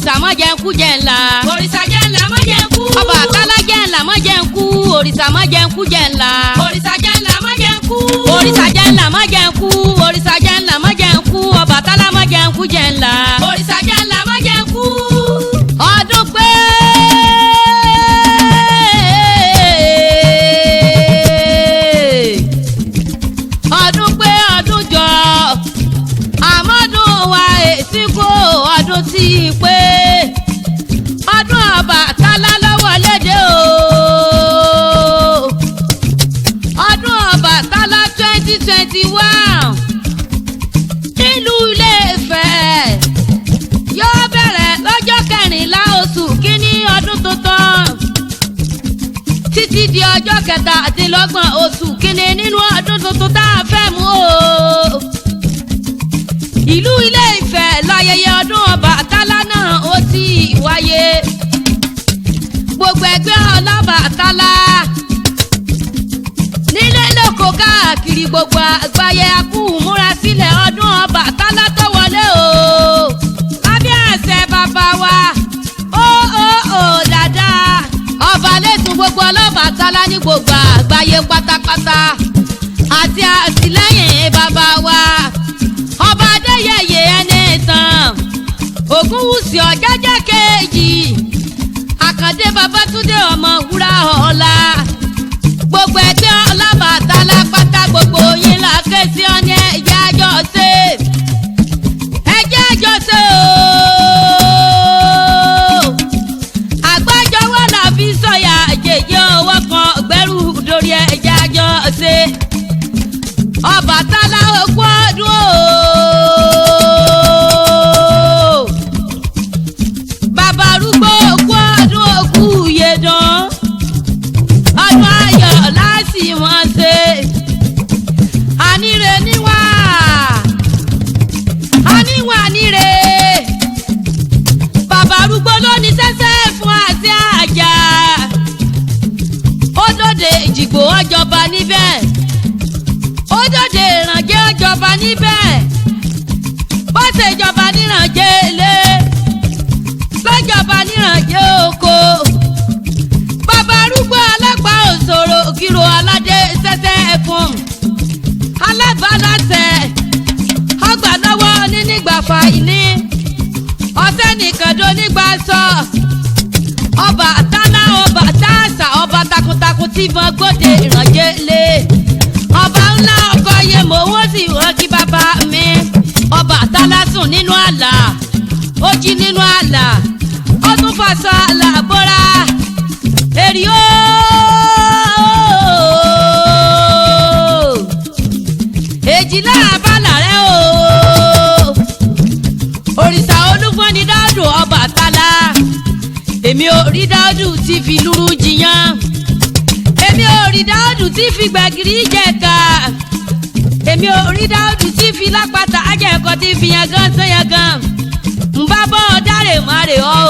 òrìṣà má jẹ́ ń kú jẹ́ ńlá. òrìṣà jẹ́ ńlá má jẹ́ ń kú. Ọbàtálá jẹ́ ńlá má jẹ́ ń kú. Òrìṣà má jẹ́ ń kú jẹ́ ńlá. òrìṣà jẹ́ ńlá má jẹ́ ń kú. Òrìṣà jẹ́ ńlá má jẹ́ ń kú. Òrìṣà jẹ́ ńlá má jẹ́ ń kú. Ọbàtálá má jẹ́ ń kú jẹ́ ńlá. òrìṣà jẹ́ ńlá má jẹ́ ń kú. Ọdún pé ọdún pé ọdún jọ àmọ́dún wa èsì kó ọdún tí ì pé ọdún Ọbàtálá lọ́wọ́ lédè o ọdún Ọbàtálá 2021 nílùú Ilé-Ifẹ̀ yóò bẹ̀rẹ̀ lọ́jọ́ kẹrìnlá oṣù kínní ọdún tuntun títí di ọjọ́ kẹtàdínlọ́gbọ̀n oṣù kínní nínú ọdún tuntun tá a fẹ́ mú o. ìlú Ilé-Ifẹ̀ láyẹyẹ ọdún Ọbàtálá náà ó ti wáyé. gbogbo ẹgbẹ́ Ọlọ́bàtálá nílé lóko káàkiri gbogbo àgbáyé a kú múra sílẹ̀ ọdún Ọbàtálá tó wọlé o. lábẹ́ àṣẹ bàbá wa ó dáadáa ọba lẹ́tùn gbogbo Ọlọ́bàtálá ní gbogbo àgbáyé pátápátá àti àtìlẹ́yìn bàbá wa ọba Adéyẹyè Ẹnìtàn Ògúnwùsì Ọ̀jájá kejì Àkàndé Babátúndé ọmọ wúrà ọ̀la gbogbo ẹgbẹ́ Ọlọ́bàtálá pátá gbogbo yín là ké sí ọ ní ẹ̀jẹ̀ àjọṣe o. àgbájọwọ́ là fi sọ̀yà jèjì ọwọ́ kan gbẹ́rù dórí ẹ̀jẹ̀ àjọṣe Ọbàtálá òkú ọdún o. bàbá arúgbó òkú ọdún òkú yẹ̀dán ọdún ayọ̀ láti wọ́n ṣe àníre níwà àníwà níre bàbá arúgbó ló ní sẹ́sẹ́ fún àti àjà ó dòde Èjìgbò ọjọba níbẹ̀ ó dòde Ìrànjẹ́ ọjọba níbẹ̀ bó ṣe jọba nírànjẹ́ ilé lọ́jọba nírànjẹ́ oko bàbá arúgbó alápá òṣòro ògìrò aládé sẹ́sẹ́ fún alábàálàṣẹ ọgbà lọ́wọ́ nínígbàfà ìní ọ̀sẹ̀ nìkan dó nígbà sọ Ọbàtálá ọba táàṣà ọba takuntakun tí wọ́n gbòde Ìrànjẹ́ lé ọba ńlá ọkọ yẹ mọ owó sì wọ́n kí bàbá mi Ọbàtálá sùn nínú àlà ó jí nínú àlà ó tún fàṣọ àlà bọ́ra èrì ó èjìlá àbálà rẹ o òrìṣà Olúfọ́n Dáúdù Ọbàtálá èmi ò rí Dáúdù tí fi lúrú jiyàn èmi ò rí Dáúdù tí fi gbẹ̀gìrì jẹ̀ka èmi ò rí Dáúdù tí fi lápáta ajẹ́kọ̀ tí fi yangan sẹ́yangan nbá bọ́ ọ dáre má rè ọ́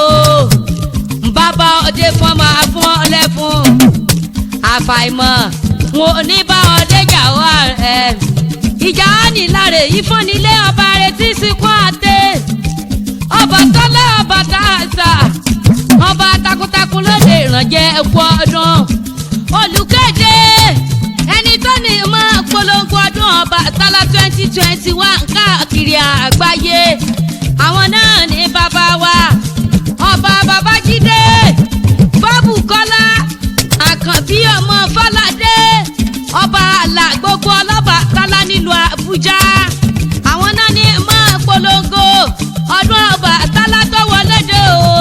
o nbá bá ọ dé fún ọmọ fún ọ lẹ́fún àfàìmọ̀ wọn ò ní bá ọ déjà wà rẹ̀ ìjà á ní láre yìí fún nílé ọba rẹ̀ tí sìnkú àtẹ Ọbàtálá ọba táàṣà ọba takuntakun lóde Ìrànjẹ́ ẹ̀kú ọdún olùkéde ẹni tó ní máa polongo ọdún Ọbàtálá 2021 káàkiri àgbáyé àwọn náà ní bàbá wa ọba Babájídé Fábùkọ́lá Àkànbí ọmọ Fáládé ọba àlà gbogbo Ọlọ́bàtálá nílùú Àbújá àwọn náà ní máa polongo ọdún Ọbàtálá tó wọlé dé o.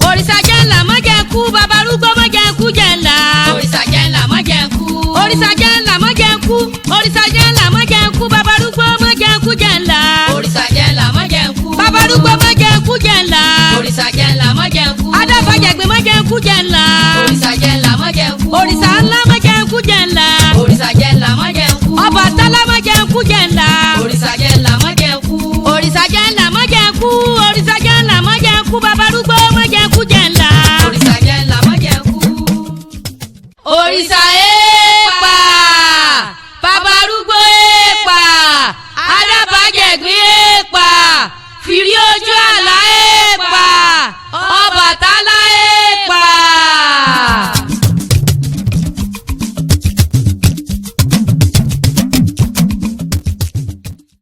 òrìṣà jẹ́ ńlá má jẹ́ kú bàbá arúgbó má jẹ́ kú jẹ́ ńlá. òrìṣà jẹ́ ńlá má jẹ́ ń kú. òrìṣà jẹ́ ńlá má jẹ́ kú òrìṣà jẹ́ ńlá má jẹ́ kú bàbá arúgbó má jẹ́ kú jẹ́ ńlá. òrìṣà jẹ́ ńlá má jẹ́ ń kú. bàbá arúgbó má jẹ́ kú jẹ́ ńlá. òrìṣà jẹ́ ńlá má jẹ́ ń kú. adáfàjẹ̀gbẹ̀ má jẹ́ kú jẹ́ ńlá. òrìṣà jẹ́ ńlá má jẹ́ ń kú. òrìṣà ńlá má jẹ́ kú jẹ́ ńlá. òrìṣà jẹ́ ńlá má jẹ́ ń kú. Ọbàtálá má jẹ́ kú jẹ́ ńlá. òrìṣà jẹ́ ńlá má jẹ́ ń kú. òrìṣà jẹ́ ńlá má jẹ́ kú òrìṣà jẹ́ ńlá má jẹ́ kú bàbá arúgbó má jẹ́ kú jẹ́ ńlá. òrìṣà jẹ́ ńlá má jẹ́ ń kú. òrìṣà èèpà bàbá arúgbó èèpà adábàjẹ̀gbìn èèpà fìrí lójú àlá èèpà Ọbàtálá